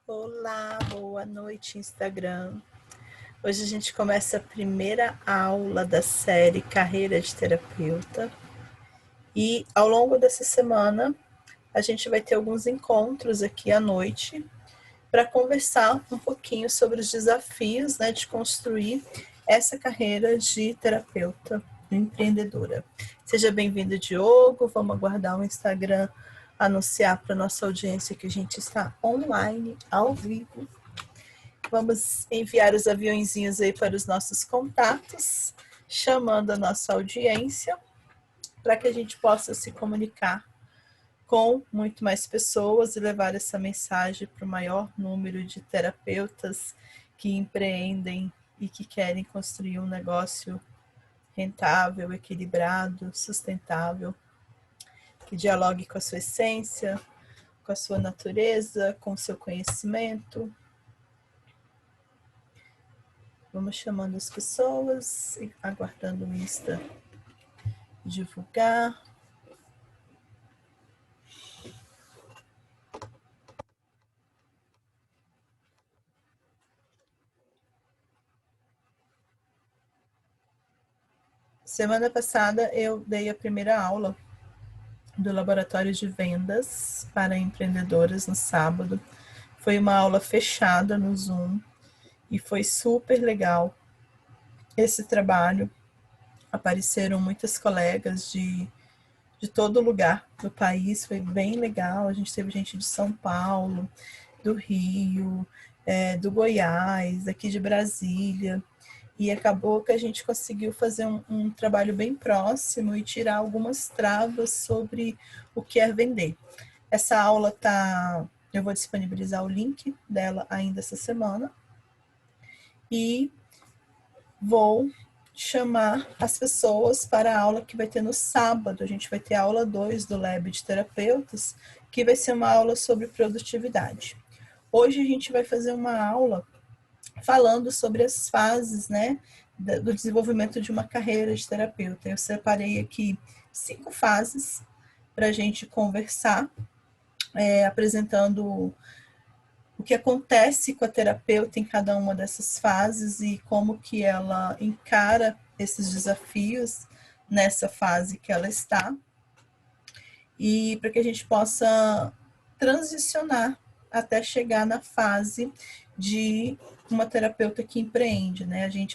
Olá, boa noite, Instagram. Hoje a gente começa a primeira aula da série Carreira de Terapeuta. E ao longo dessa semana, a gente vai ter alguns encontros aqui à noite para conversar um pouquinho sobre os desafios, de construir essa carreira de terapeuta empreendedora. Seja bem-vindo, Diogo. Vamos aguardar o Instagram anunciar para nossa audiência que a gente está online, ao vivo. Vamos enviar os aviãozinhos aí para os nossos contatos, chamando a nossa audiência para que a gente possa se comunicar com muito mais pessoas e levar essa mensagem para o maior número de terapeutas que empreendem e que querem construir um negócio rentável, equilibrado, sustentável, que dialogue com a sua essência, com a sua natureza, com o seu conhecimento. Vamos chamando as pessoas, aguardando o Insta divulgar. Semana passada eu dei a primeira aula do Laboratório de Vendas para Empreendedoras no sábado. Foi uma aula fechada no Zoom e foi super legal esse trabalho. Apareceram muitas colegas de todo lugar do país, foi bem legal. A gente teve gente de São Paulo, do Rio, do Goiás, aqui de Brasília. E acabou que a gente conseguiu fazer um trabalho bem próximo e tirar algumas travas sobre o que é vender. Essa aula eu vou disponibilizar o link dela ainda essa semana. E vou chamar as pessoas para a aula que vai ter no sábado. A gente vai ter a aula 2 do Lab de Terapeutas, que vai ser uma aula sobre produtividade. Hoje a gente vai fazer uma aula falando sobre as fases, do desenvolvimento de uma carreira de terapeuta. Eu separei aqui 5 fases para a gente conversar, apresentando o que acontece com a terapeuta em cada uma dessas fases e como que ela encara esses desafios nessa fase que ela está, e para que a gente possa transicionar até chegar na fase de uma terapeuta que empreende,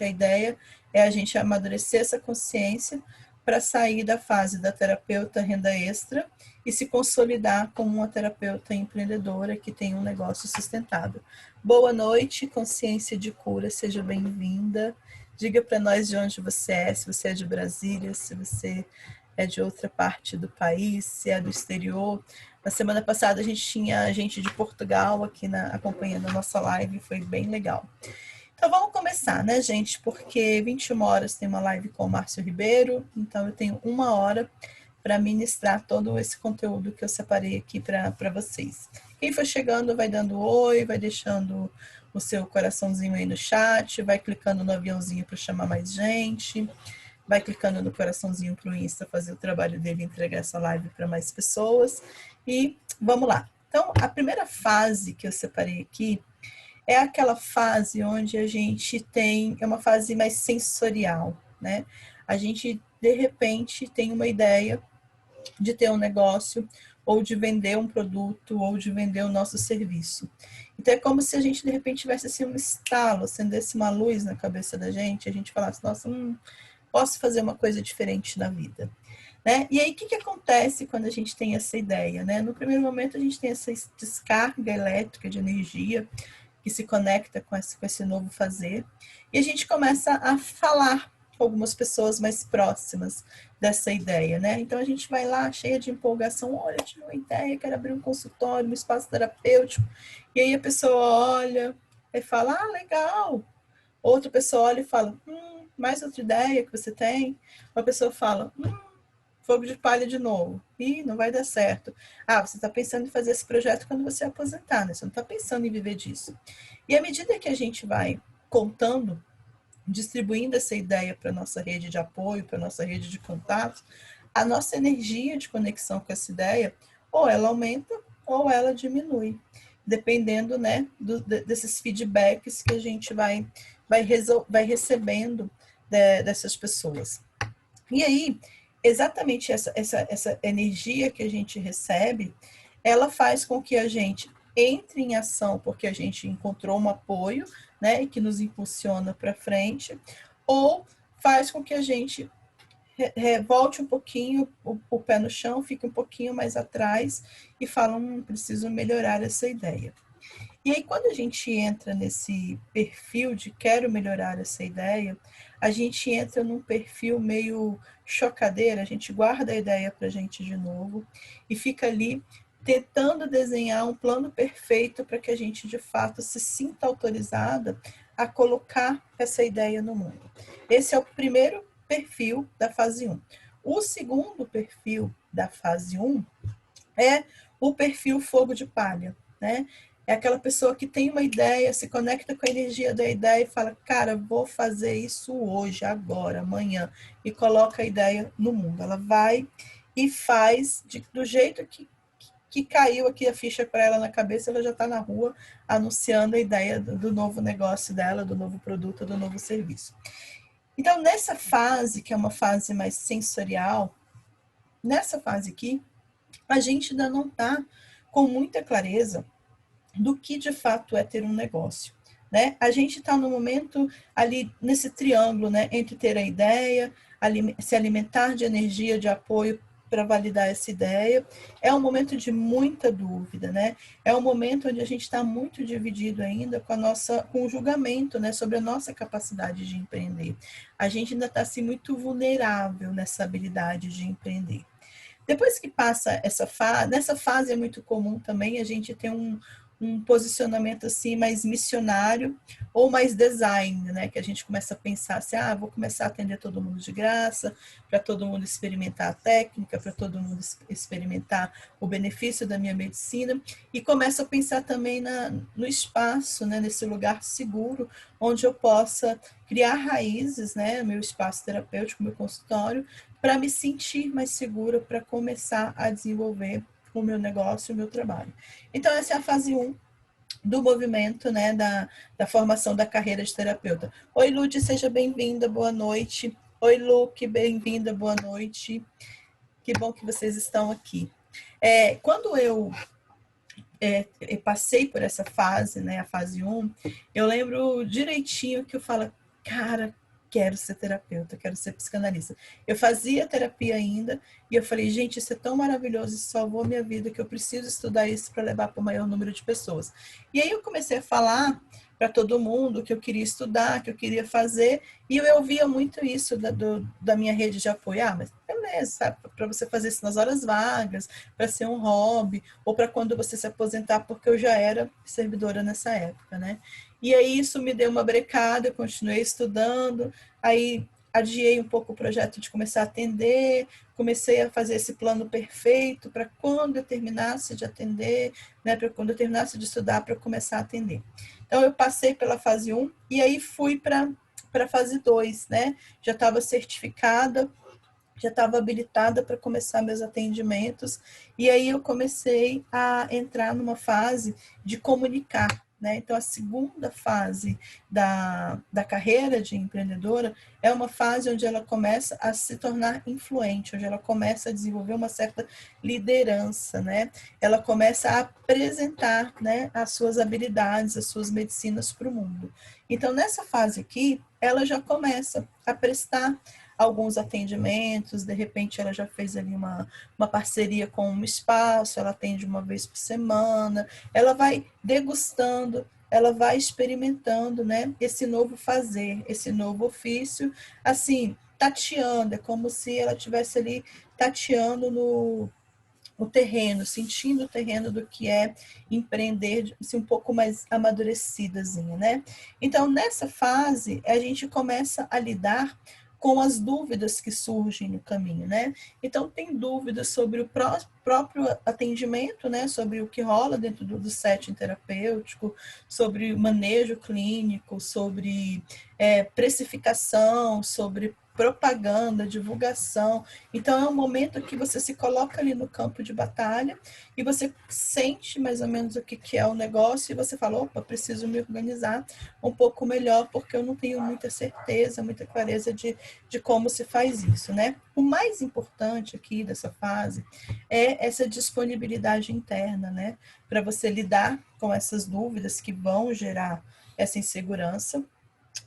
A ideia é a gente amadurecer essa consciência para sair da fase da terapeuta renda extra e se consolidar como uma terapeuta empreendedora que tem um negócio sustentável. Boa noite, consciência de cura, seja bem-vinda. Diga para nós de onde você é, se você é de Brasília, se você é de outra parte do país, se é do exterior. Na semana passada a gente tinha gente de Portugal aqui acompanhando a nossa live, foi bem legal. Então vamos começar, gente? Porque 21 horas tem uma live com o Márcio Ribeiro, então eu tenho 1 hora para ministrar todo esse conteúdo que eu separei aqui para vocês. Quem for chegando vai dando oi, vai deixando o seu coraçãozinho aí no chat, vai clicando no aviãozinho para chamar mais gente, vai clicando no coraçãozinho para o Insta fazer o trabalho dele, entregar essa live para mais pessoas. E vamos lá. Então, a primeira fase que eu separei aqui é aquela fase onde a gente é uma fase mais sensorial, A gente, de repente, tem uma ideia de ter um negócio, ou de vender um produto, ou de vender o nosso serviço. Então, é como se a gente, de repente, tivesse assim um estalo, acendesse uma luz na cabeça da gente, a gente falasse, nossa, posso fazer uma coisa diferente na vida. E aí, o que acontece quando a gente tem essa ideia? No primeiro momento, a gente tem essa descarga elétrica de energia que se conecta com esse novo fazer, e a gente começa a falar com algumas pessoas mais próximas dessa ideia, Então, a gente vai lá cheia de empolgação, olha, eu tive uma ideia, quero abrir um consultório, um espaço terapêutico, e aí a pessoa olha e fala, legal. Outra pessoa olha e fala, mais outra ideia que você tem? Uma pessoa fala, fogo de palha de novo. Ih, não vai dar certo. Você está pensando em fazer esse projeto quando você aposentar, Você não está pensando em viver disso. E à medida que a gente vai contando, distribuindo essa ideia para a nossa rede de apoio, para a nossa rede de contatos, a nossa energia de conexão com essa ideia, ou ela aumenta, ou ela diminui. dependendo, né, desses feedbacks que a gente vai recebendo dessas pessoas. E aí, exatamente essa energia que a gente recebe, ela faz com que a gente entre em ação, porque a gente encontrou um apoio, né, que nos impulsiona para frente, ou faz com que a gente volte um pouquinho o pé no chão, fique um pouquinho mais atrás e fala, preciso melhorar essa ideia. E aí, quando a gente entra nesse perfil de quero melhorar essa ideia, a gente entra num perfil meio chocadeira, a gente guarda a ideia para a gente de novo e fica ali tentando desenhar um plano perfeito para que a gente, de fato, se sinta autorizada a colocar essa ideia no mundo. Esse é o primeiro perfil da fase 1. O segundo perfil da fase 1 é o perfil fogo de palha, né? É aquela pessoa que tem uma ideia, se conecta com a energia da ideia e fala, cara, vou fazer isso hoje, agora, amanhã, e coloca a ideia no mundo. Ela vai e faz do jeito que caiu aqui a ficha para ela na cabeça, ela já está na rua anunciando a ideia do novo negócio dela, do novo produto, do novo serviço. Então, nessa fase, que é uma fase mais sensorial, nessa fase aqui, a gente ainda não está com muita clareza do que de fato é ter um negócio, né? A gente está no momento ali nesse triângulo, né, entre ter a ideia, se alimentar de energia, de apoio para validar essa ideia. É um momento de muita dúvida, né? É um momento onde a gente está muito dividido ainda com o julgamento, né, sobre a nossa capacidade de empreender. A gente ainda está assim muito vulnerável nessa habilidade de empreender. Depois que passa essa fase, nessa fase é muito comum também a gente ter um posicionamento assim mais missionário ou mais design, né? Que a gente começa a pensar assim, vou começar a atender todo mundo de graça, para todo mundo experimentar a técnica, para todo mundo experimentar o benefício da minha medicina, e começa a pensar também no espaço, né? Nesse lugar seguro, onde eu possa criar raízes, né? Meu espaço terapêutico, meu consultório, para me sentir mais segura, para começar a desenvolver o meu negócio, o meu trabalho. Então, essa é a fase 1 do movimento, né, da formação da carreira de terapeuta. Oi, Lud, seja bem-vinda, boa noite. Oi, Luke, bem-vinda, boa noite. Que bom que vocês estão aqui. Quando eu passei por essa fase, né, a fase 1, eu lembro direitinho que eu falo, cara, quero ser terapeuta, quero ser psicanalista. Eu fazia terapia ainda e eu falei, gente, isso é tão maravilhoso, isso salvou minha vida, que eu preciso estudar isso para levar para o maior número de pessoas. E aí eu comecei a falar para todo mundo que eu queria estudar, que eu queria fazer, e eu ouvia muito isso da minha rede de apoio. Mas beleza, para você fazer isso nas horas vagas, para ser um hobby, ou para quando você se aposentar, porque eu já era servidora nessa época, né? E aí isso me deu uma brecada, eu continuei estudando, aí adiei um pouco o projeto de começar a atender, comecei a fazer esse plano perfeito para quando eu terminasse de atender, né, para quando eu terminasse de estudar, para começar a atender. Então, eu passei pela fase 1 e aí fui para a fase 2, né? Já estava certificada, já estava habilitada para começar meus atendimentos, e aí eu comecei a entrar numa fase de comunicar, né? Então, a segunda fase da carreira de empreendedora é uma fase onde ela começa a se tornar influente, onde ela começa a desenvolver uma certa liderança, né? Ela começa a apresentar, né, as suas habilidades, as suas medicinas para o mundo. Então, nessa fase aqui, ela já começa a prestar alguns atendimentos, de repente ela já fez ali uma parceria com um espaço, ela atende uma vez por semana, ela vai degustando, ela vai experimentando, né, esse novo fazer, esse novo ofício, assim, tateando, é como se ela estivesse ali tateando no terreno, sentindo o terreno do que é empreender, assim, um pouco mais amadurecidazinha, né? Então, nessa fase, a gente começa a lidar com as dúvidas que surgem no caminho, né? Então, tem dúvidas sobre o próprio atendimento, né? Sobre o que rola dentro do setting terapêutico, sobre o manejo clínico, sobre precificação, sobre propaganda, divulgação. Então, é um momento que você se coloca ali no campo de batalha e você sente mais ou menos o que é o negócio e você fala, opa, preciso me organizar um pouco melhor porque eu não tenho muita certeza, muita clareza de como se faz isso, né? O mais importante aqui dessa fase é essa disponibilidade interna, né? Para você lidar com essas dúvidas que vão gerar essa insegurança,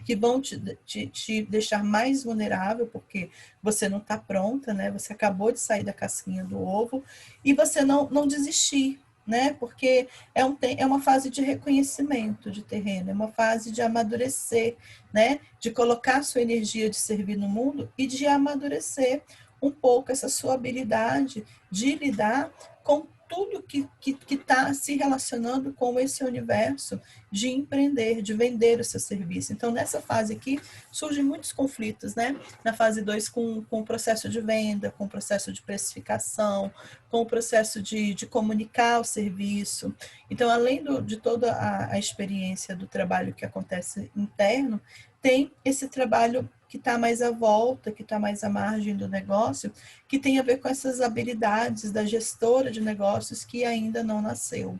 que vão te deixar mais vulnerável, porque você não está pronta, né? Você acabou de sair da casquinha do ovo, e você não desistir, né? Porque é uma fase de reconhecimento de terreno, é uma fase de amadurecer, né? De colocar sua energia de servir no mundo e de amadurecer um pouco essa sua habilidade de lidar com tudo que está se relacionando com esse universo de empreender, de vender o seu serviço. Então, nessa fase aqui, surgem muitos conflitos, né? Na fase 2, com o processo de venda, com o processo de precificação, com o processo de comunicar o serviço. Então, além de toda a experiência do trabalho que acontece interno, tem esse trabalho que está mais à volta, que está mais à margem do negócio, que tem a ver com essas habilidades da gestora de negócios que ainda não nasceu.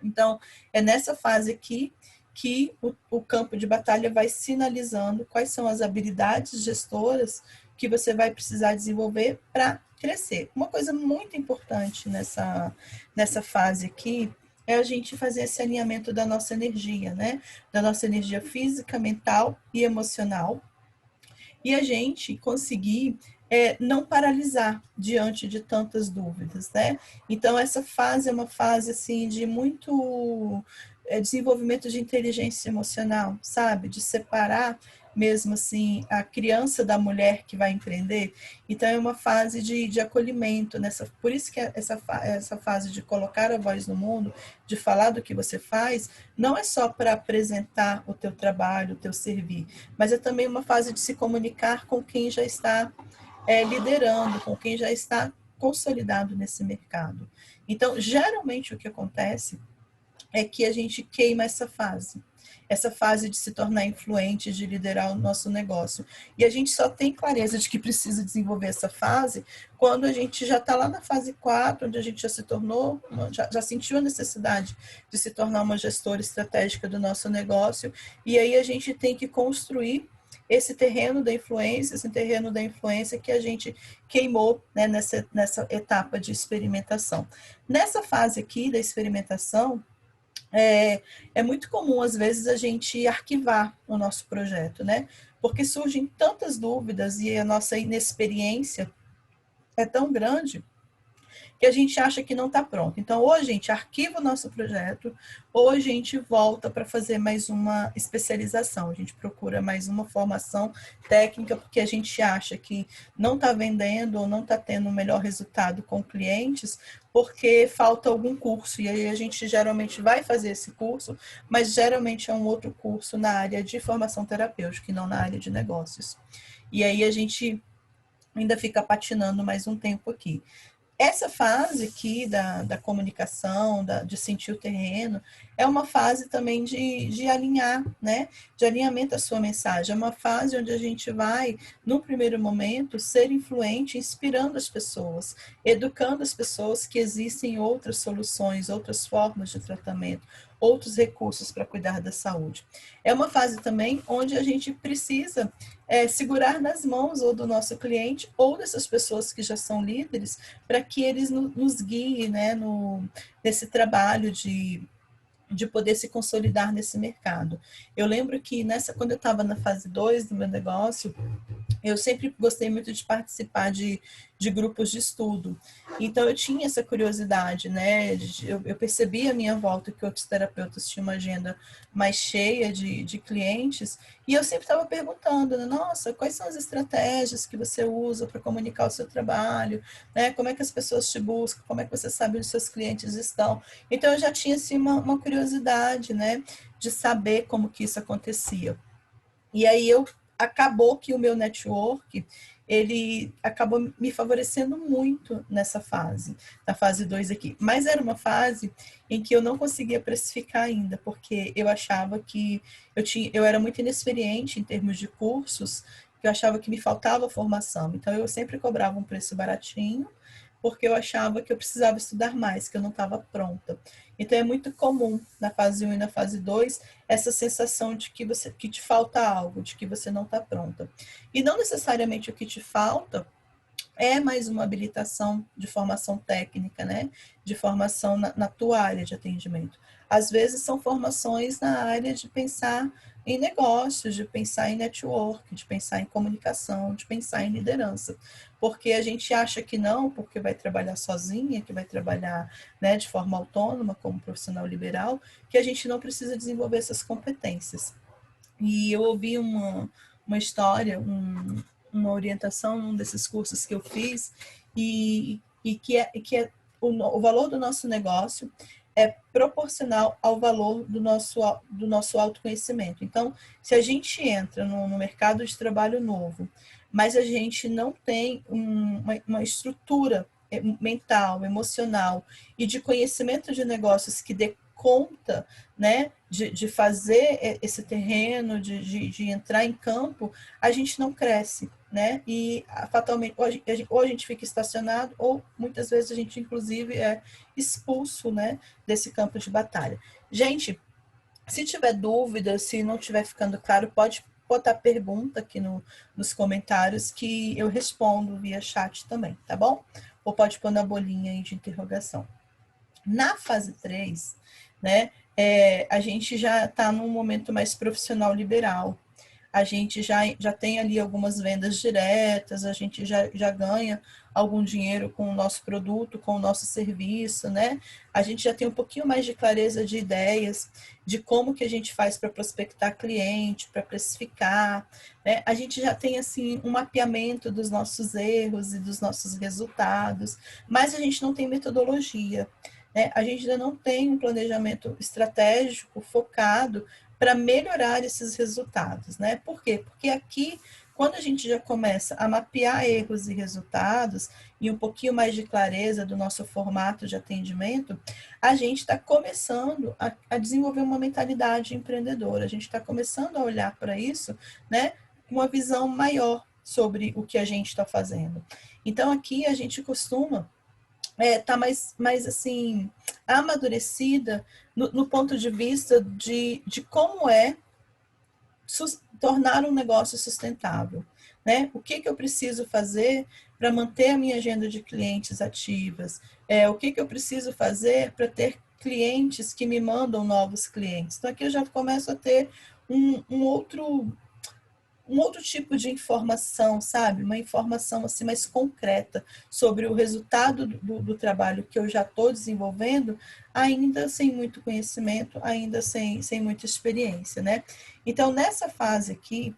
Então, é nessa fase aqui que o campo de batalha vai sinalizando quais são as habilidades gestoras que você vai precisar desenvolver para crescer. Uma coisa muito importante nessa fase aqui é a gente fazer esse alinhamento da nossa energia, né? Da nossa energia física, mental e emocional, e a gente conseguir não paralisar diante de tantas dúvidas, né? Então, essa fase é uma fase, assim, de muito desenvolvimento de inteligência emocional, sabe? De separar mesmo, assim, a criança da mulher que vai empreender. Então, é uma fase de acolhimento, por isso que essa fase de colocar a voz no mundo, de falar do que você faz, não é só para apresentar o teu trabalho, o teu servir, mas é também uma fase de se comunicar com quem já está liderando, com quem já está consolidado nesse mercado. Então, geralmente o que acontece é que a gente queima essa fase de se tornar influente, de liderar o nosso negócio. E a gente só tem clareza de que precisa desenvolver essa fase quando a gente já está lá na fase 4, onde a gente já se tornou, já sentiu a necessidade de se tornar uma gestora estratégica do nosso negócio, e aí a gente tem que construir esse terreno da influência que a gente queimou, né, nessa etapa de experimentação. Nessa fase aqui da experimentação, é muito comum, às vezes, a gente arquivar o nosso projeto, né? Porque surgem tantas dúvidas e a nossa inexperiência é tão grande que a gente acha que não está pronto. Então, ou a gente arquiva o nosso projeto, ou a gente volta para fazer mais uma especialização. A gente procura mais uma formação técnica, porque a gente acha que não está vendendo ou não está tendo o melhor resultado com clientes, porque falta algum curso. E aí a gente geralmente vai fazer esse curso, mas geralmente é um outro curso na área de formação terapêutica e não na área de negócios. E aí a gente ainda fica patinando mais um tempo aqui. Essa fase aqui da comunicação, de sentir o terreno, é uma fase também de alinhar, né? De alinhamento à sua mensagem. É uma fase onde a gente vai, no primeiro momento, ser influente, inspirando as pessoas, educando as pessoas que existem outras soluções, outras formas de tratamento, outros recursos para cuidar da saúde. É uma fase também onde a gente precisa segurar nas mãos ou do nosso cliente ou dessas pessoas que já são líderes para que eles nos guiem, né, nesse trabalho de poder se consolidar nesse mercado. Eu lembro que quando eu estava na fase 2 do meu negócio, eu sempre gostei muito de participar de grupos de estudo. Então, eu tinha essa curiosidade, né? Eu percebi à minha volta que outros terapeutas tinham uma agenda mais cheia de clientes, e eu sempre estava perguntando, né? Nossa, quais são as estratégias que você usa para comunicar o seu trabalho, né? Como é que as pessoas te buscam, como é que você sabe onde seus clientes estão. Então, eu já tinha, assim, uma curiosidade, né? De saber como que isso acontecia. E aí acabou que o meu network, ele acabou me favorecendo muito nessa fase, na fase 2 aqui. Mas era uma fase em que eu não conseguia precificar ainda, porque eu achava que eu era muito inexperiente em termos de cursos, porque eu achava que me faltava formação. Então, eu sempre cobrava um preço baratinho, porque eu achava que eu precisava estudar mais, que eu não estava pronta. Então, é muito comum na fase 1 e na fase 2 essa sensação de que te falta algo, de que você não está pronta. E não necessariamente o que te falta é mais uma habilitação de formação técnica, né? De formação na tua área de atendimento. Às vezes são formações na área de pensar em negócios, de pensar em network, de pensar em comunicação, de pensar em liderança. Porque a gente acha que não, porque vai trabalhar sozinha, que vai trabalhar, né, de forma autônoma, como profissional liberal, que a gente não precisa desenvolver essas competências. E eu ouvi uma história, uma orientação num desses cursos que eu fiz, e que é o valor do nosso negócio é proporcional ao valor do nosso autoconhecimento. Então, se a gente entra no mercado de trabalho novo, mas a gente não tem uma estrutura mental, emocional e de conhecimento de negócios que dê conta, né, de fazer esse terreno, de entrar em campo, a gente não cresce, né? E fatalmente, ou a gente fica estacionado, ou muitas vezes a gente, inclusive, é expulso, né, desse campo de batalha. Gente, se tiver dúvida, se não estiver ficando claro, pode botar pergunta aqui nos comentários que eu respondo via chat também, tá bom? Ou pode pôr na bolinha aí de interrogação. Na fase 3, né, a gente já está num momento mais profissional liberal. A gente já tem ali algumas vendas diretas, a gente já ganha algum dinheiro com o nosso produto, com o nosso serviço, né? A gente já tem um pouquinho mais de clareza de ideias, de como que a gente faz para prospectar cliente, para precificar, né? A gente já tem, assim, um mapeamento dos nossos erros e dos nossos resultados, mas a gente não tem metodologia, né? A gente ainda não tem um planejamento estratégico focado para melhorar esses resultados, né? Por quê? Porque aqui, quando a gente já começa a mapear erros e resultados e um pouquinho mais de clareza do nosso formato de atendimento, a gente está começando a desenvolver uma mentalidade empreendedora, a gente está começando a olhar para isso, né? Com uma visão maior sobre o que a gente está fazendo. Então, aqui a gente costuma tá mais assim, amadurecida no ponto de vista de como tornar um negócio sustentável, né? O que eu preciso fazer para manter a minha agenda de clientes ativas? O que eu preciso fazer para ter clientes que me mandam novos clientes? Então, aqui eu já começo a ter um outro tipo de informação, sabe? Uma informação assim mais concreta sobre o resultado do trabalho que eu já estou desenvolvendo, ainda sem muito conhecimento, ainda sem muita experiência, né? Então, nessa fase aqui,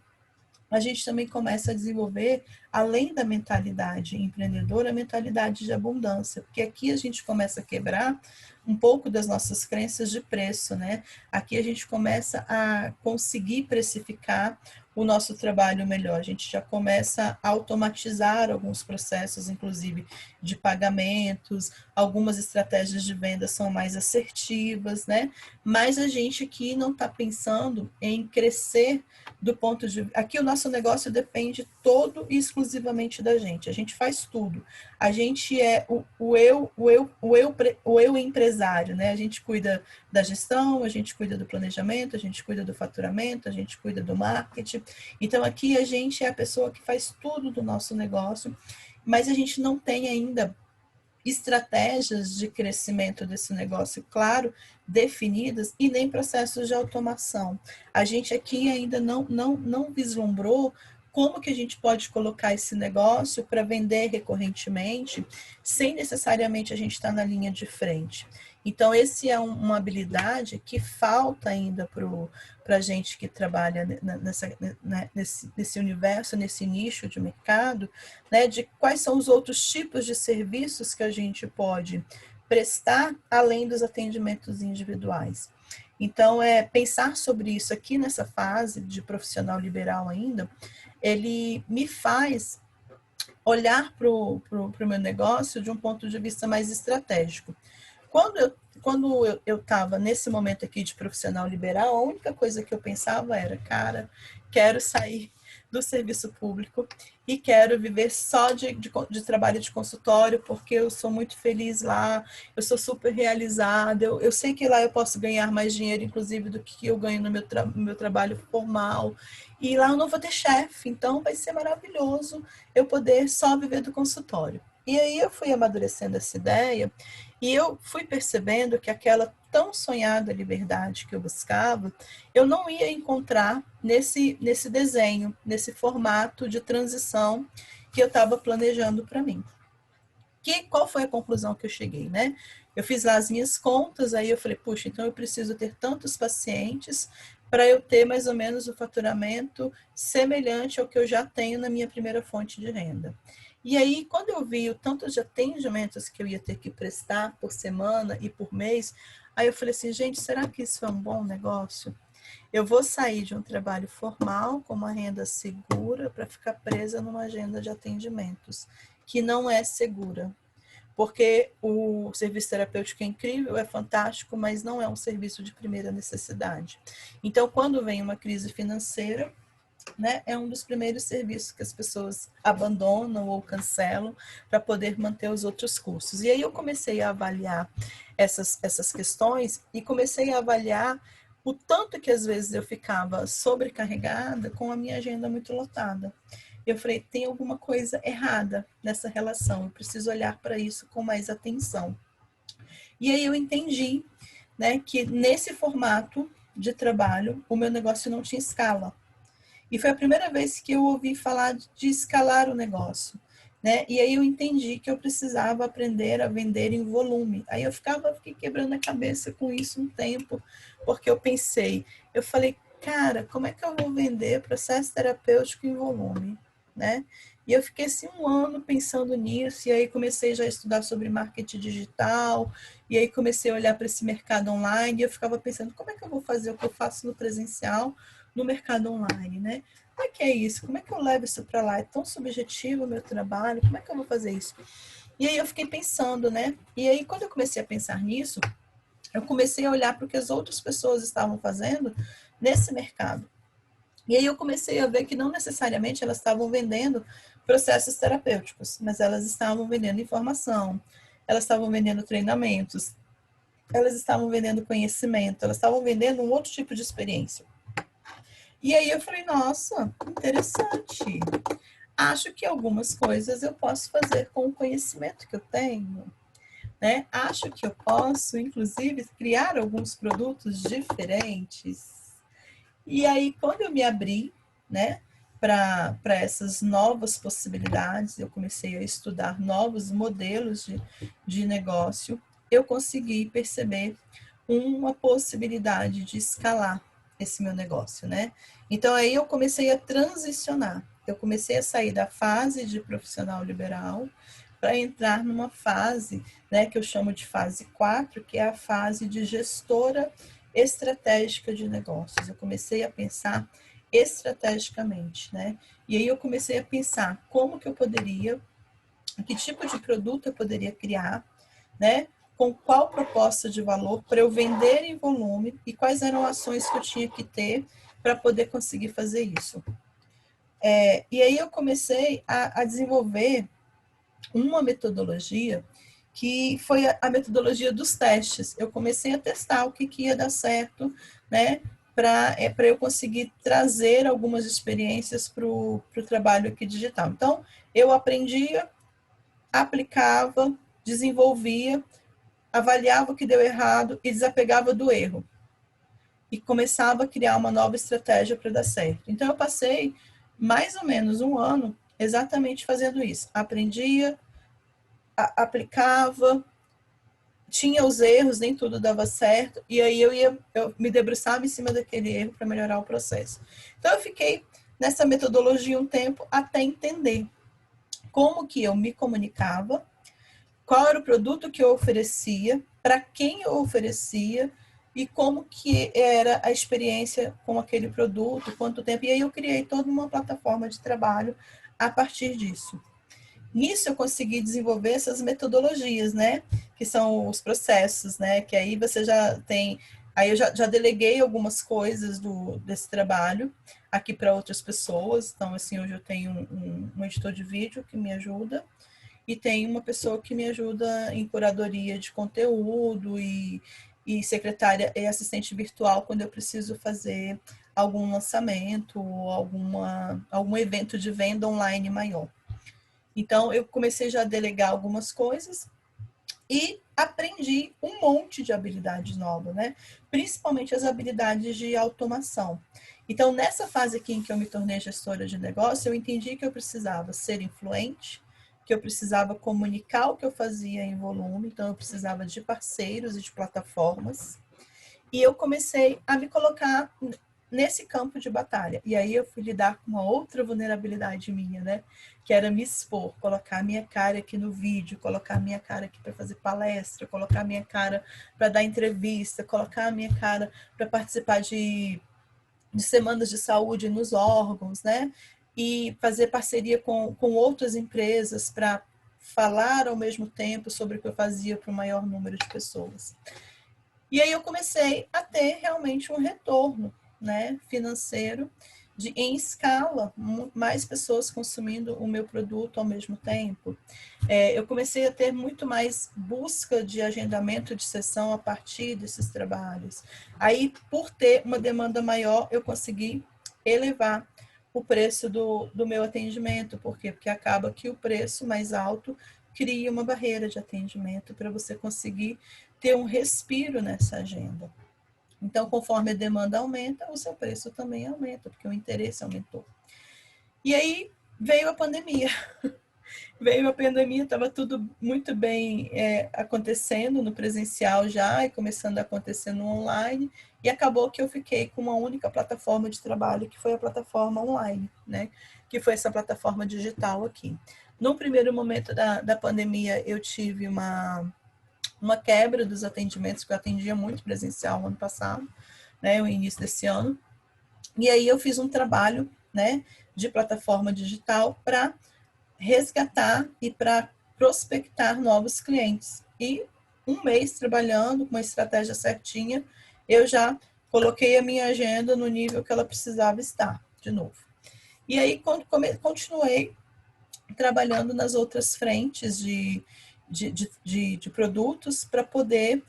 a gente também começa a desenvolver, além da mentalidade empreendedora, a mentalidade de abundância, porque aqui a gente começa a quebrar um pouco das nossas crenças de preço, né? Aqui a gente começa a conseguir precificar o nosso trabalho melhor, a gente já começa a automatizar alguns processos, inclusive de pagamentos, algumas estratégias de venda são mais assertivas, né? Mas a gente aqui não está pensando em crescer do ponto de... Aqui o nosso negócio depende todo e exclusivamente da gente. A gente faz tudo. A gente é o eu empresário, né? A gente cuida da gestão, a gente cuida do planejamento, a gente cuida do faturamento, a gente cuida do marketing. Então, aqui a gente é a pessoa que faz tudo do nosso negócio, mas a gente não tem ainda estratégias de crescimento desse negócio, claro, definidas, e nem processos de automação. A gente aqui ainda não vislumbrou como que a gente pode colocar esse negócio para vender recorrentemente, sem necessariamente a gente estar na linha de frente. Então, esse é uma habilidade que falta ainda para a gente que trabalha nesse universo, nesse nicho de mercado, né, de quais são os outros tipos de serviços que a gente pode prestar além dos atendimentos individuais. Então, pensar sobre isso aqui nessa fase de profissional liberal ainda, ele me faz olhar para o meu negócio de um ponto de vista mais estratégico. Quando eu estava nesse momento aqui de profissional liberal, a única coisa que eu pensava era, cara, quero sair do serviço público e quero viver só de trabalho de consultório, porque eu sou muito feliz lá, eu sou super realizada, eu sei que lá eu posso ganhar mais dinheiro, inclusive, do que eu ganho no meu trabalho formal, e lá eu não vou ter chefe, então vai ser maravilhoso eu poder só viver do consultório. E aí eu fui amadurecendo essa ideia e eu fui percebendo que aquela tão sonhada liberdade que eu buscava, eu não ia encontrar nesse desenho, nesse formato de transição que eu estava planejando para mim. Qual foi a conclusão que eu cheguei, né? Eu fiz lá as minhas contas, aí eu falei, puxa, então eu preciso ter tantos pacientes para eu ter mais ou menos o faturamento semelhante ao que eu já tenho na minha primeira fonte de renda. E aí, quando eu vi o tanto de atendimentos que eu ia ter que prestar por semana e por mês, aí eu falei assim, gente, será que isso é um bom negócio? Eu vou sair de um trabalho formal com uma renda segura para ficar presa numa agenda de atendimentos, que não é segura. Porque o serviço terapêutico é incrível, é fantástico, mas não é um serviço de primeira necessidade. Então, quando vem uma crise financeira, né, é um dos primeiros serviços que as pessoas abandonam ou cancelam para poder manter os outros cursos. E aí eu comecei a avaliar essas questões e comecei a avaliar o tanto que às vezes eu ficava sobrecarregada com a minha agenda muito lotada. Eu falei, tem alguma coisa errada nessa relação, eu preciso olhar para isso com mais atenção. E aí eu entendi, né, que nesse formato de trabalho, o meu negócio não tinha escala. E foi a primeira vez que eu ouvi falar de escalar o negócio, né? E aí eu entendi que eu precisava aprender a vender em volume. Aí eu fiquei quebrando a cabeça com isso um tempo, porque eu falei, cara, como é que eu vou vender processo terapêutico em volume, né? E eu fiquei assim um ano pensando nisso, e aí comecei já a estudar sobre marketing digital, e aí comecei a olhar para esse mercado online, e eu ficava pensando, como é que eu vou fazer o que eu faço no presencial no mercado online, né? Como é que é isso? Como é que eu levo isso para lá? É tão subjetivo o meu trabalho, como é que eu vou fazer isso? E aí eu fiquei pensando, né? E aí quando eu comecei a pensar nisso, eu comecei a olhar para o que as outras pessoas estavam fazendo nesse mercado. E aí eu comecei a ver que não necessariamente elas estavam vendendo processos terapêuticos, mas elas estavam vendendo informação, elas estavam vendendo treinamentos, elas estavam vendendo conhecimento, elas estavam vendendo um outro tipo de experiência. E aí eu falei, nossa, interessante. Acho que algumas coisas eu posso fazer com o conhecimento que eu tenho, né? Acho que eu posso, inclusive, criar alguns produtos diferentes. E aí, quando eu me abri, né, para essas novas possibilidades, eu comecei a estudar novos modelos de negócio, eu consegui perceber uma possibilidade de escalar esse meu negócio, né? Então aí eu comecei a transicionar. Eu comecei a sair da fase de profissional liberal para entrar numa fase, né, que eu chamo de fase 4, que é a fase de gestora estratégica de negócios. Eu comecei a pensar estrategicamente, né? E aí eu comecei a pensar como que eu poderia, que tipo de produto eu poderia criar, né? Com qual proposta de valor para eu vender em volume e quais eram ações que eu tinha que ter para poder conseguir fazer isso. E aí eu comecei a desenvolver uma metodologia que foi a metodologia dos testes. Eu comecei a testar o que ia dar certo, né? Para eu conseguir trazer algumas experiências para o trabalho aqui digital. Então, eu aprendia, aplicava, desenvolvia, avaliava o que deu errado e desapegava do erro. E começava a criar uma nova estratégia para dar certo. Então, eu passei mais ou menos um ano exatamente fazendo isso. Aprendia, aplicava, tinha os erros, nem tudo dava certo, e aí eu me debruçava em cima daquele erro para melhorar o processo. Então, eu fiquei nessa metodologia um tempo até entender como que eu me comunicava, qual era o produto que eu oferecia, para quem eu oferecia e como que era a experiência com aquele produto, quanto tempo. E aí eu criei toda uma plataforma de trabalho a partir disso. Nisso eu consegui desenvolver essas metodologias, né? Que são os processos, né? Que aí você já tem Aí eu já deleguei algumas coisas desse trabalho aqui para outras pessoas. Então, assim, hoje eu tenho um editor de vídeo que me ajuda e tem uma pessoa que me ajuda em curadoria de conteúdo e secretária e assistente virtual quando eu preciso fazer algum lançamento ou algum evento de venda online maior. Então, eu comecei já a delegar algumas coisas e aprendi um monte de habilidades novas, né? Principalmente as habilidades de automação. Então, nessa fase aqui em que eu me tornei gestora de negócio, eu entendi que eu precisava ser influente, que eu precisava comunicar o que eu fazia em volume, então eu precisava de parceiros e de plataformas. E eu comecei a me colocar nesse campo de batalha. E aí eu fui lidar com uma outra vulnerabilidade minha, né? Que era me expor, colocar a minha cara aqui no vídeo, colocar a minha cara aqui para fazer palestra, colocar a minha cara para dar entrevista, colocar a minha cara para participar de semanas de saúde nos órgãos, né? E fazer parceria com outras empresas para falar ao mesmo tempo sobre o que eu fazia para o maior número de pessoas. E aí eu comecei a ter realmente um retorno, né, financeiro em escala, mais pessoas consumindo o meu produto ao mesmo tempo. Eu comecei a ter muito mais busca de agendamento de sessão a partir desses trabalhos. Aí, por ter uma demanda maior, eu consegui elevar o preço do meu atendimento. Por quê? Porque acaba que o preço mais alto cria uma barreira de atendimento para você conseguir ter um respiro nessa agenda. Então, conforme a demanda aumenta, o seu preço também aumenta, porque o interesse aumentou. E aí veio a pandemia. Veio a pandemia, estava tudo muito bem acontecendo no presencial já e começando a acontecer no online. E acabou que eu fiquei com uma única plataforma de trabalho, que foi a plataforma online, né? Que foi essa plataforma digital aqui. No primeiro momento da pandemia, eu tive uma quebra dos atendimentos, que eu atendia muito presencial no ano passado, né, o início desse ano. E aí eu fiz um trabalho, né, de plataforma digital para resgatar e para prospectar novos clientes. E um mês trabalhando com uma estratégia certinha, eu já coloquei a minha agenda no nível que ela precisava estar, de novo. E aí continuei trabalhando nas outras frentes de produtos para poder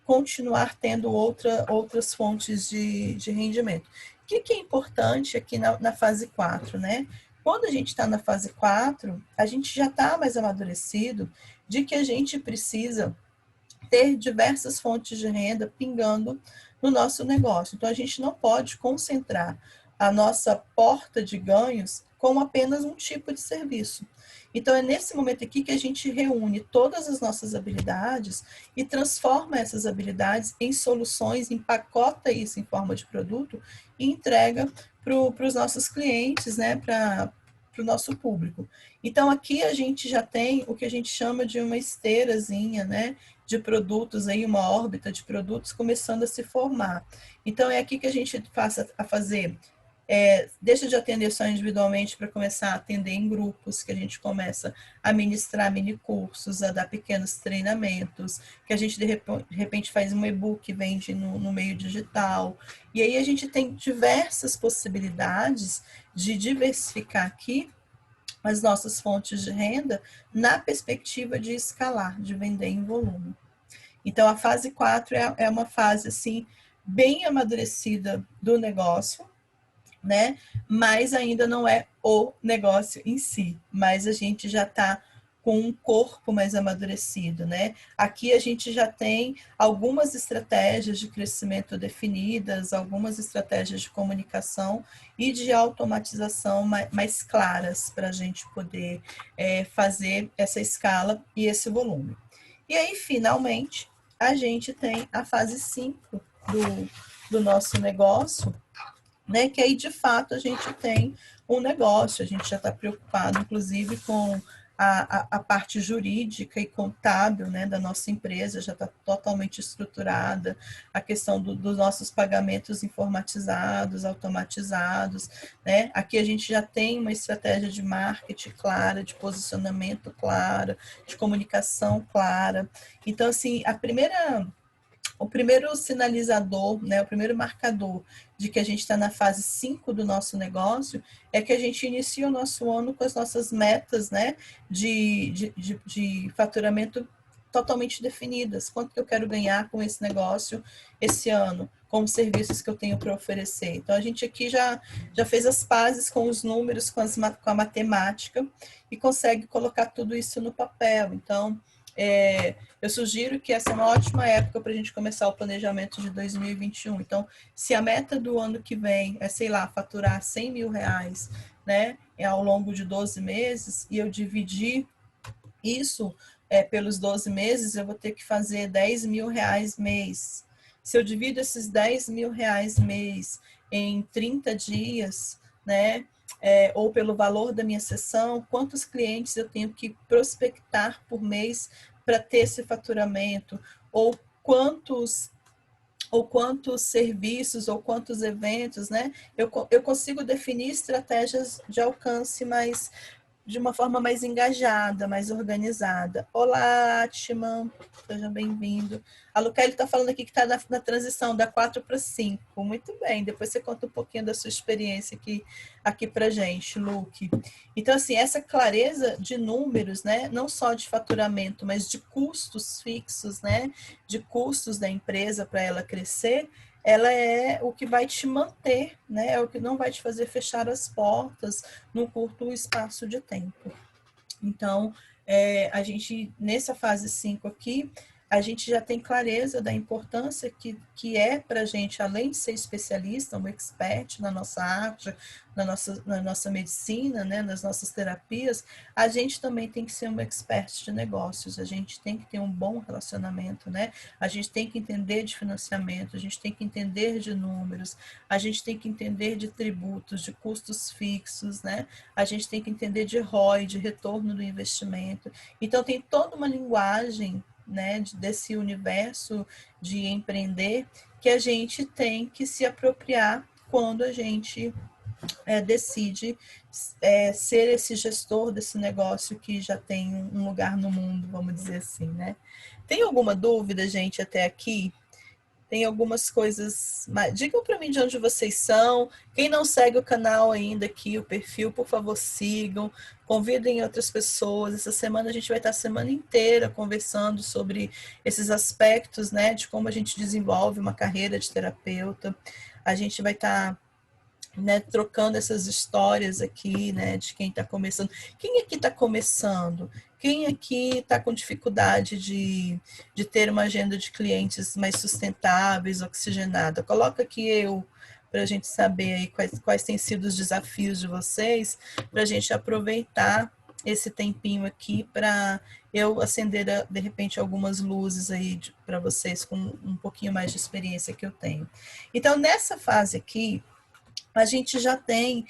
continuar tendo outras fontes de rendimento. O que é importante aqui na fase 4, né? Quando a gente está na fase 4, a gente já está mais amadurecido de que a gente precisa ter diversas fontes de renda pingando no nosso negócio. Então, a gente não pode concentrar a nossa porta de ganhos com apenas um tipo de serviço. Então, é nesse momento aqui que a gente reúne todas as nossas habilidades e transforma essas habilidades em soluções, empacota isso em forma de produto e entrega para os nossos clientes, né, para o nosso público. Então, aqui a gente já tem o que a gente chama de uma esteirazinha, né, de produtos, aí, uma órbita de produtos começando a se formar. Então, é aqui que a gente passa a fazer deixa de atender só individualmente para começar a atender em grupos, que a gente começa a ministrar mini cursos, a dar pequenos treinamentos, que a gente de repente faz um e-book e vende no meio digital. E aí a gente tem diversas possibilidades de diversificar aqui as nossas fontes de renda na perspectiva de escalar, de vender em volume. Então, a fase 4 é uma fase, assim, bem amadurecida do negócio, né? Mas ainda não é o negócio em si, mas a gente já está com um corpo mais amadurecido, né? Aqui a gente já tem algumas estratégias de crescimento definidas, algumas estratégias de comunicação e de automatização mais claras para a gente poder fazer essa escala e esse volume. E aí, finalmente, a gente tem a fase 5 do nosso negócio, né? Que aí, de fato, a gente tem um negócio, a gente já está preocupado, inclusive, com a parte jurídica e contábil, né, da nossa empresa, já está totalmente estruturada, a questão dos nossos pagamentos informatizados, automatizados, né? Aqui a gente já tem uma estratégia de marketing clara, de posicionamento clara, de comunicação clara. Então, assim, a primeira o primeiro sinalizador, né, o primeiro marcador de que a gente está na fase 5 do nosso negócio é que a gente inicia o nosso ano com as nossas metas, né, de faturamento totalmente definidas. Quanto que eu quero ganhar com esse negócio esse ano, com os serviços que eu tenho para oferecer. Então, a gente aqui já fez as pazes com os números, com a matemática, e consegue colocar tudo isso no papel. Então, eu sugiro que essa é uma ótima época para a gente começar o planejamento de 2021. Então, se a meta do ano que vem é, sei lá, faturar 100 mil reais, né, ao longo de 12 meses, e eu dividir isso pelos 12 meses, eu vou ter que fazer 10 mil reais mês. Se eu divido esses 10 mil reais mês em 30 dias, né, ou pelo valor da minha sessão, quantos clientes eu tenho que prospectar por mês para ter esse faturamento, ou quantos serviços, ou quantos eventos, né? Eu consigo definir estratégias de alcance mais de uma forma mais engajada, mais organizada. Olá, Atman, seja bem-vindo. A Luquelli está falando aqui que está na transição da 4 para 5. Muito bem, depois você conta um pouquinho da sua experiência aqui para gente, Luque. Então, assim, essa clareza de números, né, não só de faturamento, mas de custos fixos, né, de custos da empresa para ela crescer, ela é o que vai te manter, né? É o que não vai te fazer fechar as portas num curto espaço de tempo. Então, a gente, nessa fase 5 aqui, a gente já tem clareza da importância que é para a gente, além de ser especialista, um expert na nossa arte, na nossa medicina, né, nas nossas terapias, a gente também tem que ser um expert de negócios, a gente tem que ter um bom relacionamento, né? A gente tem que entender de financiamento, a gente tem que entender de números, a gente tem que entender de tributos, de custos fixos, né? A gente tem que entender de ROI, de retorno do investimento. Então, tem toda uma linguagem, né, desse universo de empreender que a gente tem que se apropriar quando a gente decide ser esse gestor desse negócio que já tem um lugar no mundo, vamos dizer assim, né? Tem alguma dúvida, gente, até aqui? Tem algumas coisas. Digam para mim de onde vocês são. Quem não segue o canal ainda aqui, o perfil, por favor, sigam. Convidem outras pessoas. Essa semana a gente vai estar a semana inteira conversando sobre esses aspectos, né, de como a gente desenvolve uma carreira de terapeuta. A gente vai estar, né, trocando essas histórias aqui, né, de quem está começando. Quem aqui está começando? Quem aqui está com dificuldade de ter uma agenda de clientes mais sustentáveis, oxigenada? Coloca aqui para a gente saber aí quais têm sido os desafios de vocês, para a gente aproveitar esse tempinho aqui para eu acender, de repente, algumas luzes aí para vocês com um pouquinho mais de experiência que eu tenho. Então, nessa fase aqui, a gente já tem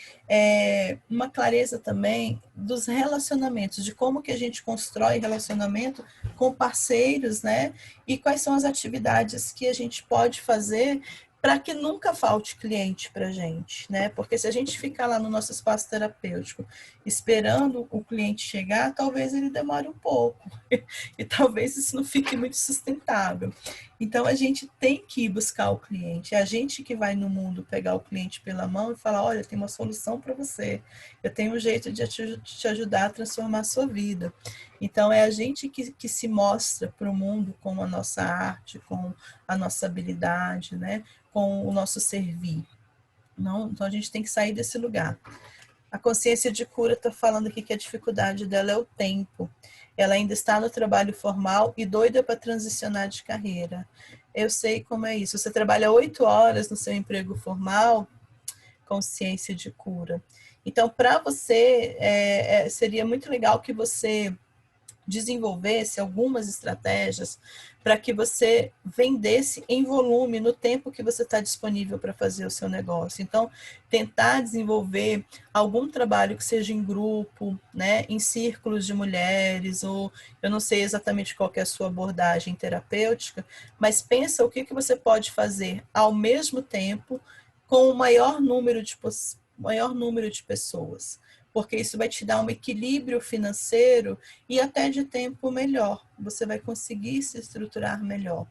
uma clareza também dos relacionamentos, de como que a gente constrói relacionamento com parceiros, né? E quais são as atividades que a gente pode fazer para que nunca falte cliente para a gente, né? Porque se a gente ficar lá no nosso espaço terapêutico esperando o cliente chegar, talvez ele demore um pouco e talvez isso não fique muito sustentável. Então, a gente tem que ir buscar o cliente. É a gente que vai no mundo pegar o cliente pela mão e falar, olha, tem uma solução para você. Eu tenho um jeito de te ajudar a transformar a sua vida. Então, é a gente que se mostra para o mundo com a nossa arte, com a nossa habilidade, né? Com o nosso servir. Não? Então, a gente tem que sair desse lugar. A consciência de cura está falando aqui que a dificuldade dela é o tempo. Ela ainda está no trabalho formal e doida para transicionar de carreira. Eu sei como é isso. Você trabalha 8 horas no seu emprego formal, consciência de cura. Então, para você, seria muito legal que você desenvolvesse algumas estratégias para que você vendesse em volume no tempo que você está disponível para fazer o seu negócio. Então, tentar desenvolver algum trabalho que seja em grupo, né, em círculos de mulheres, ou eu não sei exatamente qual que é a sua abordagem terapêutica, mas pensa o que você pode fazer ao mesmo tempo com o maior número de pessoas, porque isso vai te dar um equilíbrio financeiro e até de tempo melhor. Você vai conseguir se estruturar melhor.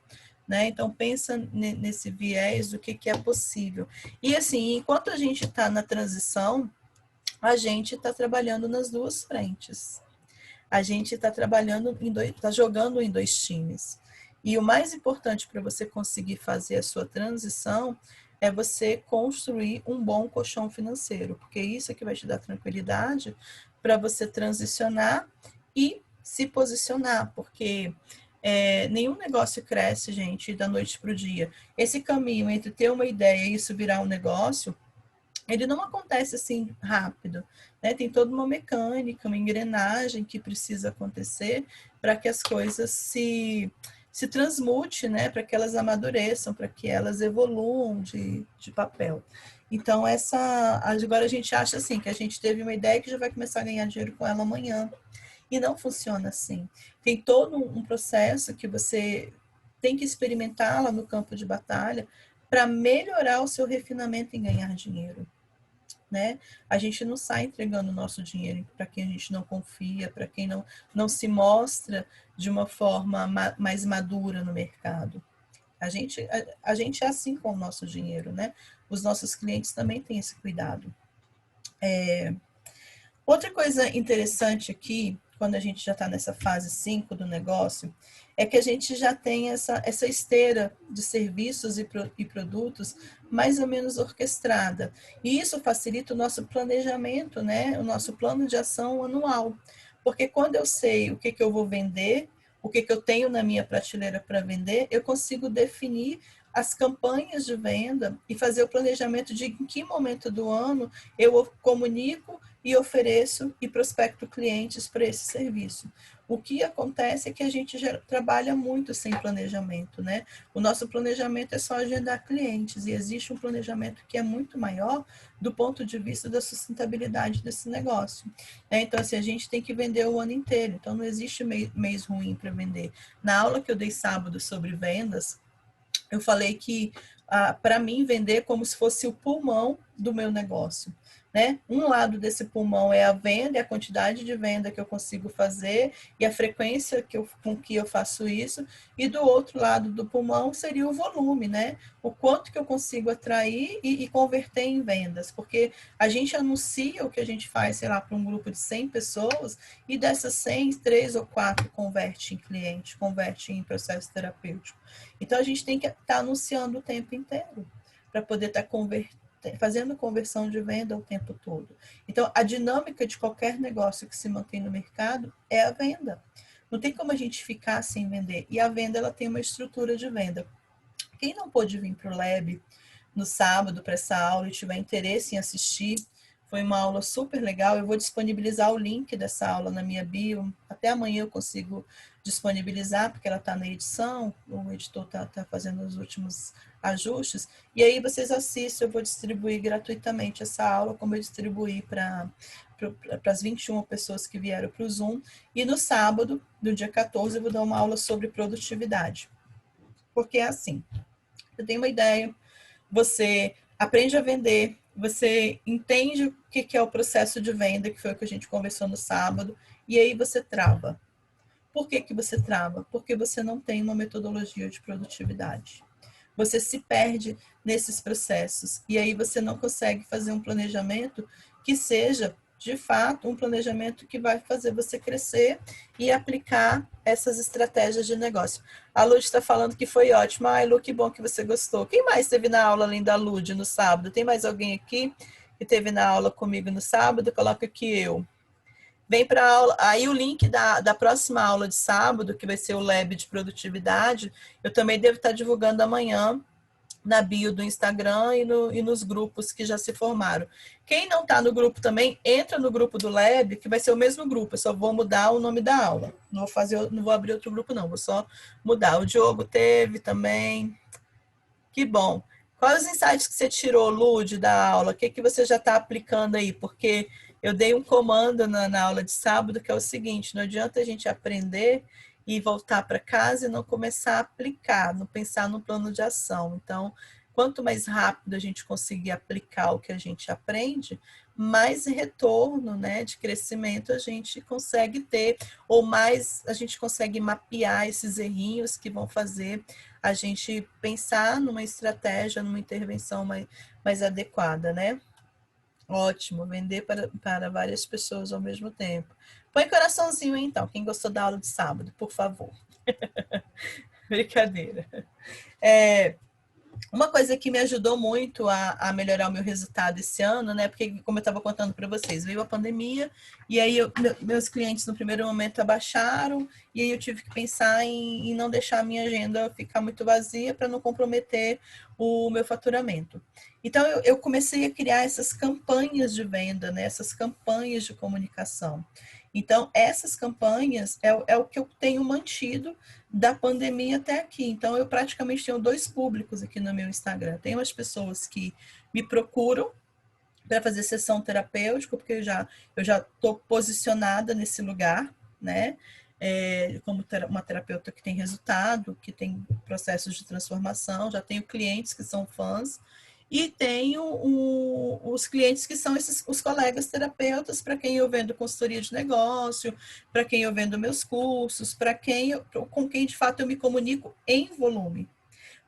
né? Então, pensa nesse viés do que é possível. E assim, enquanto a gente está na transição, a gente está trabalhando nas duas frentes. A gente está trabalhando está jogando em dois times. E o mais importante para você conseguir fazer a sua transição é você construir um bom colchão financeiro, porque isso é que vai te dar tranquilidade para você transicionar e se posicionar, porque nenhum negócio cresce, gente, da noite para o dia. Esse caminho entre ter uma ideia e isso virar um negócio, ele não acontece assim rápido, né? Tem toda uma mecânica, uma engrenagem que precisa acontecer para que as coisas se transmute, né? Para que elas amadureçam, para que elas evoluam de papel. Então, agora a gente acha assim, que a gente teve uma ideia que já vai começar a ganhar dinheiro com ela amanhã. E não funciona assim. Tem todo um processo que você tem que experimentar lá no campo de batalha para melhorar o seu refinamento em ganhar dinheiro. Né? A gente não sai entregando o nosso dinheiro para quem a gente não confia, para quem não se mostra de uma forma mais madura no mercado. A gente é assim com o nosso dinheiro, né? Os nossos clientes também têm esse cuidado. Outra coisa interessante aqui, quando a gente já está nessa fase 5 do negócio, é que a gente já tem essa esteira de serviços e produtos mais ou menos orquestrada. E isso facilita o nosso planejamento, né? O nosso plano de ação anual. Porque quando eu sei o que eu vou vender, o que eu tenho na minha prateleira para vender, eu consigo definir as campanhas de venda e fazer o planejamento de em que momento do ano eu comunico e ofereço e prospecto clientes para esse serviço. O que acontece é que a gente já trabalha muito sem planejamento, né? O nosso planejamento é só agendar clientes e existe um planejamento que é muito maior do ponto de vista da sustentabilidade desse negócio. Então, assim, a gente tem que vender o ano inteiro, então não existe mês ruim para vender. Na aula que eu dei sábado sobre vendas, eu falei que para mim vender é como se fosse o pulmão do meu negócio. Né? Um lado desse pulmão é a venda, é a quantidade de venda que eu consigo fazer e a frequência com que eu faço isso, e do outro lado do pulmão seria o volume, né? O quanto que eu consigo atrair e converter em vendas, porque a gente anuncia o que a gente faz, sei lá, para um grupo de 100 pessoas, e dessas 100, 3 ou 4 converte em cliente, converte em processo terapêutico. Então a gente tem que estar anunciando o tempo inteiro para poder estar fazendo conversão de venda o tempo todo. Então, a dinâmica de qualquer negócio que se mantém no mercado é a venda. Não tem como a gente ficar sem vender. E a venda, ela tem uma estrutura de venda. Quem não pôde vir para o Lab no sábado para essa aula e tiver interesse em assistir, foi uma aula super legal. Eu vou disponibilizar o link dessa aula na minha bio. Até amanhã eu consigo disponibilizar, porque ela está na edição, o editor está fazendo os últimos ajustes. E aí vocês assistem, eu vou distribuir gratuitamente essa aula, como eu distribuí para as 21 pessoas que vieram para o Zoom. E no sábado, do dia 14, eu vou dar uma aula sobre produtividade. Porque é assim, você tem uma ideia, você aprende a vender, você entende o que é o processo de venda, que foi o que a gente conversou no sábado, e aí você trava. Por que você trava? Porque você não tem uma metodologia de produtividade. Você se perde nesses processos, e aí você não consegue fazer um planejamento que seja, de fato, um planejamento que vai fazer você crescer e aplicar essas estratégias de negócio. A Lud está falando que foi ótimo. Ai, Lu, que bom que você gostou. Quem mais teve na aula além da Lud no sábado? Tem mais alguém aqui que teve na aula comigo no sábado? Coloca aqui eu. Vem para a aula. Aí o link da próxima aula de sábado, que vai ser o Lab de Produtividade, eu também devo estar divulgando amanhã na bio do Instagram e nos grupos que já se formaram. Quem não está no grupo também, entra no grupo do Lab, que vai ser o mesmo grupo, eu só vou mudar o nome da aula. Não vou abrir outro grupo, não, vou só mudar. O Diogo teve também. Que bom. Quais os insights que você tirou, Lud, da aula? O que você já está aplicando aí? Porque eu dei um comando na aula de sábado, que é o seguinte: não adianta a gente aprender e voltar para casa e não começar a aplicar, não pensar no plano de ação. Então, quanto mais rápido a gente conseguir aplicar o que a gente aprende, mais retorno, né, de crescimento a gente consegue ter, ou mais a gente consegue mapear esses errinhos que vão fazer a gente pensar numa estratégia, numa intervenção mais adequada, né? Ótimo, vender para várias pessoas ao mesmo tempo. Põe coraçãozinho então, quem gostou da aula de sábado, por favor. Brincadeira. Uma coisa que me ajudou muito a melhorar o meu resultado esse ano, né? Porque, como eu estava contando para vocês, veio a pandemia e aí meus clientes no primeiro momento abaixaram e aí eu tive que pensar em não deixar a minha agenda ficar muito vazia para não comprometer o meu faturamento. Então, eu comecei a criar essas campanhas de venda, né? Essas campanhas de comunicação. Então, essas campanhas é o que eu tenho mantido da pandemia até aqui. Então, eu praticamente tenho dois públicos aqui no meu Instagram. Tem as pessoas que me procuram para fazer sessão terapêutica, porque eu já estou posicionada nesse lugar, né? Como uma terapeuta que tem resultado, que tem processos de transformação, já tenho clientes que são fãs, e tenho os clientes que são os colegas terapeutas, para quem eu vendo consultoria de negócio, para quem eu vendo meus cursos, com quem de fato eu me comunico em volume.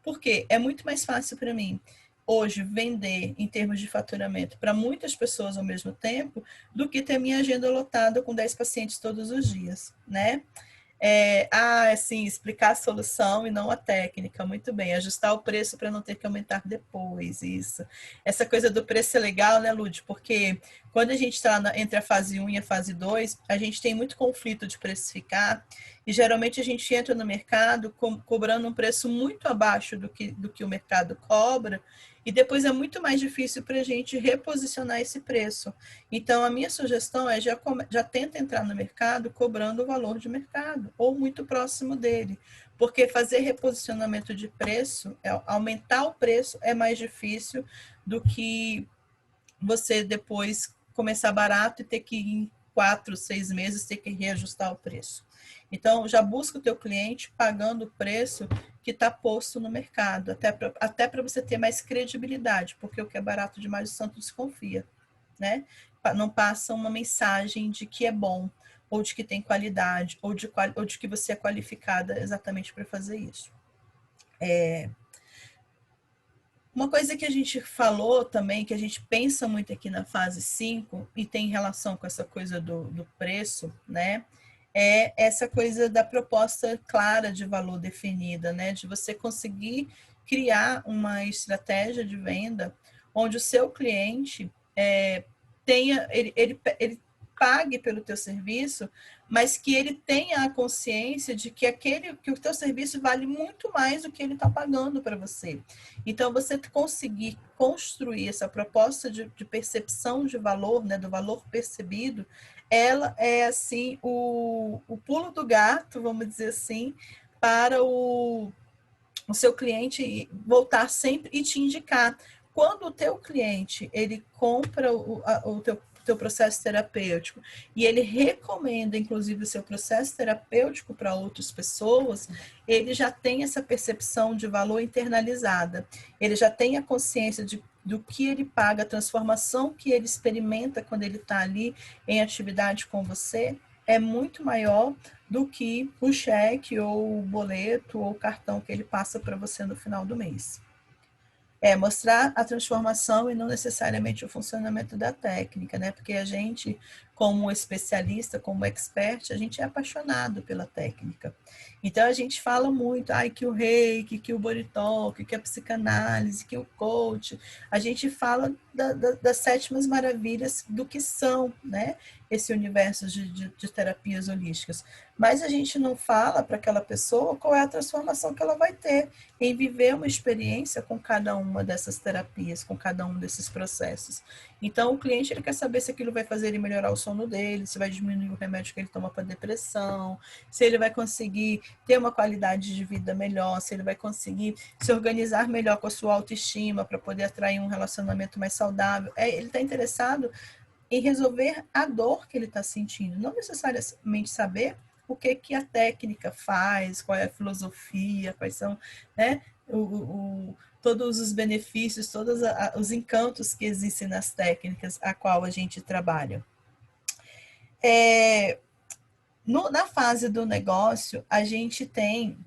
Porque é muito mais fácil para mim hoje vender em termos de faturamento para muitas pessoas ao mesmo tempo do que ter minha agenda lotada com 10 pacientes todos os dias, né? Assim, explicar a solução e não a técnica, muito bem, ajustar o preço para não ter que aumentar depois, isso. Essa coisa do preço é legal, né, Lud? Porque quando a gente está entre a fase 1 e a fase 2, a gente tem muito conflito de precificar e geralmente a gente entra no mercado cobrando um preço muito abaixo do que o mercado cobra e depois é muito mais difícil para a gente reposicionar esse preço. Então, a minha sugestão é já tenta entrar no mercado cobrando o valor de mercado, ou muito próximo dele. Porque fazer reposicionamento de preço, aumentar o preço é mais difícil do que você depois começar barato e ter que, em 4, 6 meses, ter que reajustar o preço. Então, já busca o teu cliente pagando o preço que está posto no mercado, até para você ter mais credibilidade, porque o que é barato demais o santo desconfia, né? Não passa uma mensagem de que é bom, ou de que tem qualidade, ou de que você é qualificada exatamente para fazer isso. Uma coisa que a gente falou também, que a gente pensa muito aqui na fase 5 e tem relação com essa coisa do preço, né? É essa coisa da proposta clara de valor definida, né? De você conseguir criar uma estratégia de venda onde o seu cliente ele pague pelo teu serviço, mas que ele tenha a consciência de que o teu serviço vale muito mais do que ele está pagando para você. Então, você conseguir construir essa proposta de percepção de valor, né, do valor percebido, ela é, assim, o pulo do gato, vamos dizer assim, para o seu cliente voltar sempre e te indicar. Quando o teu cliente, ele compra o teu processo terapêutico e ele recomenda, inclusive, o seu processo terapêutico para outras pessoas, ele já tem essa percepção de valor internalizada. Ele já tem a consciência do que ele paga, a transformação que ele experimenta quando ele está ali em atividade com você é muito maior do que o cheque ou o boleto ou o cartão que ele passa para você no final do mês. Mostrar a transformação e não necessariamente o funcionamento da técnica, né? Porque a gente, como especialista, como expert, a gente é apaixonado pela técnica. Então a gente fala muito, que o reiki, que o body talk, que a psicanálise, que o coach. A gente fala das sétimas maravilhas do que são, né? Esse universo de terapias holísticas. Mas a gente não fala para aquela pessoa qual é a transformação que ela vai ter em viver uma experiência com cada uma dessas terapias, com cada um desses processos. Então, o cliente ele quer saber se aquilo vai fazer ele melhorar o sono dele, se vai diminuir o remédio que ele toma para depressão, se ele vai conseguir ter uma qualidade de vida melhor, se ele vai conseguir se organizar melhor com a sua autoestima para poder atrair um relacionamento mais saudável. Ele está interessado em resolver a dor que ele está sentindo, não necessariamente saber o que a técnica faz, qual é a filosofia, quais são, né, todos os benefícios, todos os encantos que existem nas técnicas a qual a gente trabalha. Na fase do negócio, a gente tem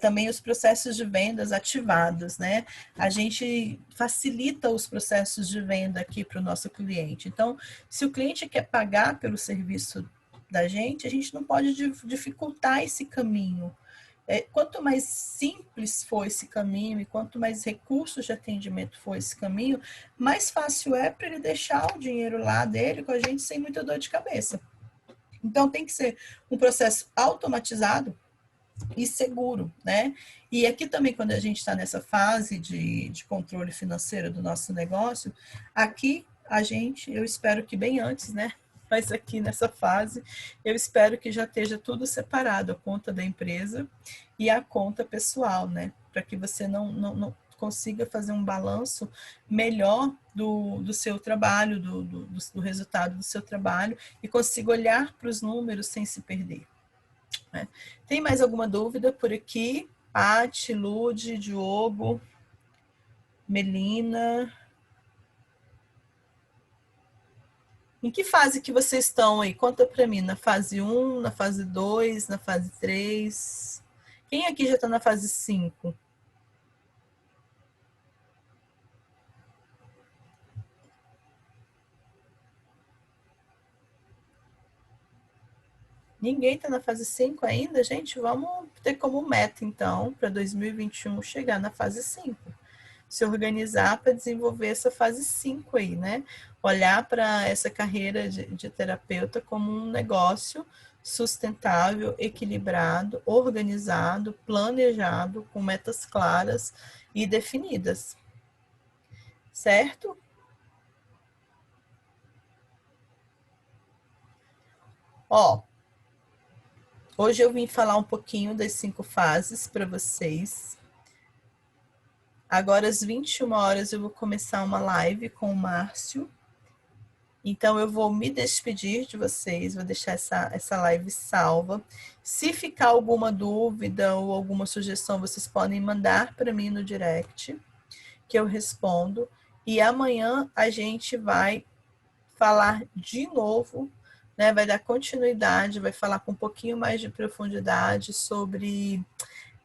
também os processos de vendas ativados, né? A gente facilita os processos de venda aqui para o nosso cliente. Então, se o cliente quer pagar pelo serviço da gente, a gente não pode dificultar esse caminho. Quanto mais simples for esse caminho e quanto mais recursos de atendimento for esse caminho, mais fácil é para ele deixar o dinheiro lá dele com a gente sem muita dor de cabeça. Então, tem que ser um processo automatizado e seguro, né? E aqui também, quando a gente está nessa fase de controle financeiro do nosso negócio, aqui eu espero que bem antes, né? Mas aqui nessa fase, eu espero que já esteja tudo separado, a conta da empresa e a conta pessoal, né? Para que você não consiga fazer um balanço melhor do seu trabalho, do resultado do seu trabalho e consiga olhar para os números sem se perder. Tem mais alguma dúvida por aqui? Paty, Lude, Diogo, Melina. Em que fase que vocês estão aí? Conta para mim, na fase 1, na fase 2, na fase 3? Quem aqui já está na fase 5? Ninguém está na fase 5 ainda? Gente, vamos ter como meta, então, para 2021, chegar na fase 5. Se organizar para desenvolver essa fase 5 aí, né? Olhar para essa carreira de terapeuta como um negócio sustentável, equilibrado, organizado, planejado, com metas claras e definidas. Certo? Ó, hoje eu vim falar um pouquinho das 5 fases para vocês. Agora, às 21 horas, eu vou começar uma live com o Márcio. Então, eu vou me despedir de vocês, vou deixar essa live salva. Se ficar alguma dúvida ou alguma sugestão, vocês podem mandar para mim no direct, que eu respondo. E amanhã a gente vai falar de novo, né? Vai dar continuidade, vai falar com um pouquinho mais de profundidade sobre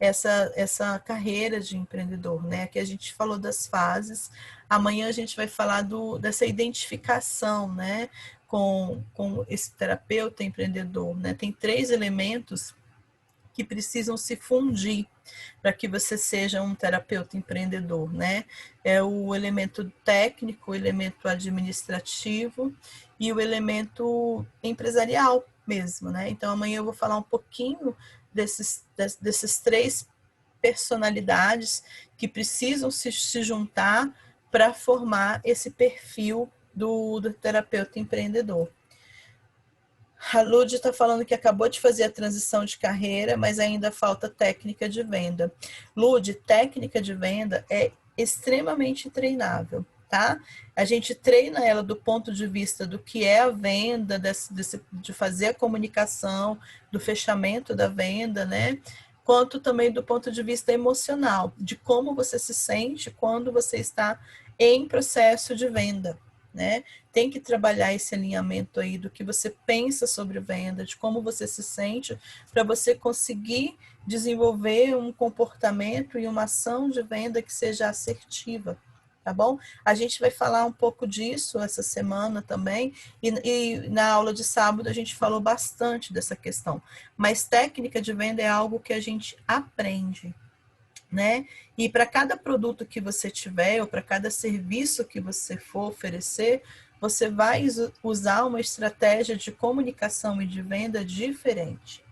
essa carreira de empreendedor, né? Aqui a gente falou das fases, amanhã a gente vai falar dessa identificação, né? Com esse terapeuta empreendedor, né? Tem 3 elementos que precisam se fundir para que você seja um terapeuta empreendedor, né? É o elemento técnico, o elemento administrativo e o elemento empresarial mesmo, né? Então amanhã eu vou falar um pouquinho desses 3 personalidades que precisam se juntar para formar esse perfil do terapeuta empreendedor. A Lud está falando que acabou de fazer a transição de carreira, mas ainda falta técnica de venda. Lud, técnica de venda é extremamente treinável, tá? A gente treina ela do ponto de vista do que é a venda, de fazer a comunicação, do fechamento da venda, né? Quanto também do ponto de vista emocional, de como você se sente quando você está em processo de venda, né? Tem que trabalhar esse alinhamento aí do que você pensa sobre venda, de como você se sente, para você conseguir desenvolver um comportamento e uma ação de venda que seja assertiva, tá bom? A gente vai falar um pouco disso essa semana também, e na aula de sábado a gente falou bastante dessa questão. Mas técnica de venda é algo que a gente aprende, né? E para cada produto que você tiver, ou para cada serviço que você for oferecer, você vai usar uma estratégia de comunicação e de venda diferente.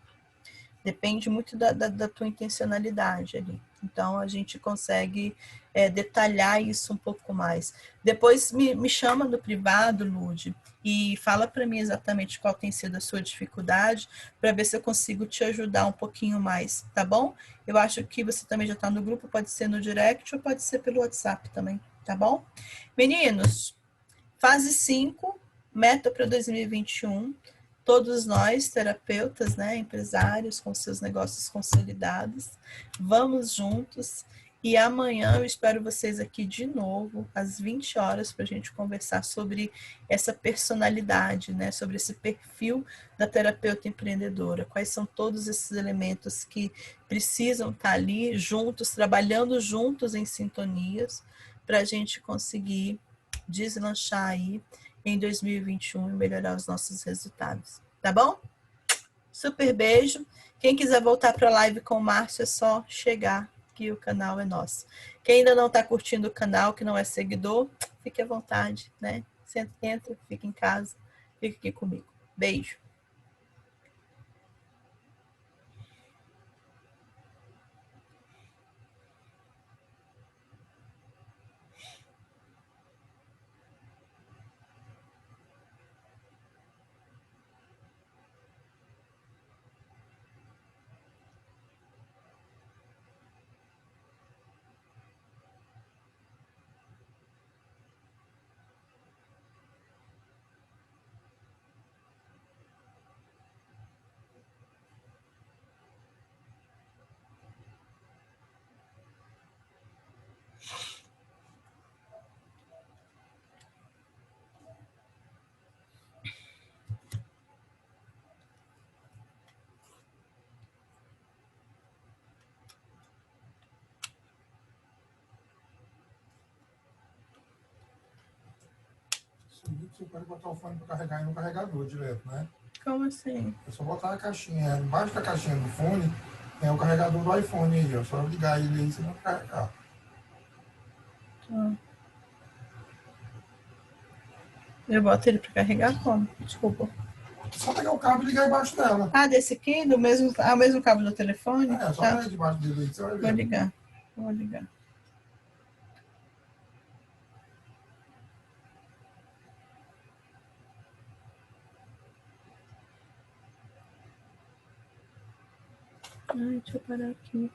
Depende muito da tua intencionalidade ali. Então, a gente consegue detalhar isso um pouco mais. Depois me chama no privado, Lude, e fala para mim exatamente qual tem sido a sua dificuldade, para ver se eu consigo te ajudar um pouquinho mais, tá bom? Eu acho que você também já está no grupo, pode ser no direct ou pode ser pelo WhatsApp também, tá bom? Meninos, fase 5, meta para 2021. Todos nós, terapeutas, né, empresários com seus negócios consolidados, vamos juntos E amanhã eu espero vocês aqui de novo, às 20 horas, para a gente conversar sobre essa personalidade, né? Sobre esse perfil da terapeuta empreendedora. Quais são todos esses elementos que precisam estar ali juntos, trabalhando juntos em sintonias, para a gente conseguir deslanchar aí em 2021 e melhorar os nossos resultados. Tá bom? Super beijo. Quem quiser voltar para a live com o Márcio, é só chegar, que o canal é nosso. Quem ainda não está curtindo o canal, que não é seguidor, fique à vontade, né? Entra, fica em casa, fica aqui comigo. Beijo. Você pode botar o fone para carregar no carregador direto, né? Como assim? É só botar a caixinha, embaixo da caixinha do fone, tem o carregador do iPhone aí, ó. Só ligar ele aí, você vai carregar. Eu boto ele para carregar como? Desculpa. Só pegar o cabo e ligar embaixo dela. Ah, desse aqui? Do mesmo, o mesmo cabo do telefone? É, só Tá. pegar debaixo dele aí, você vai ver. Vou ligar. Vou ligar. Ai, deixa eu parar aqui.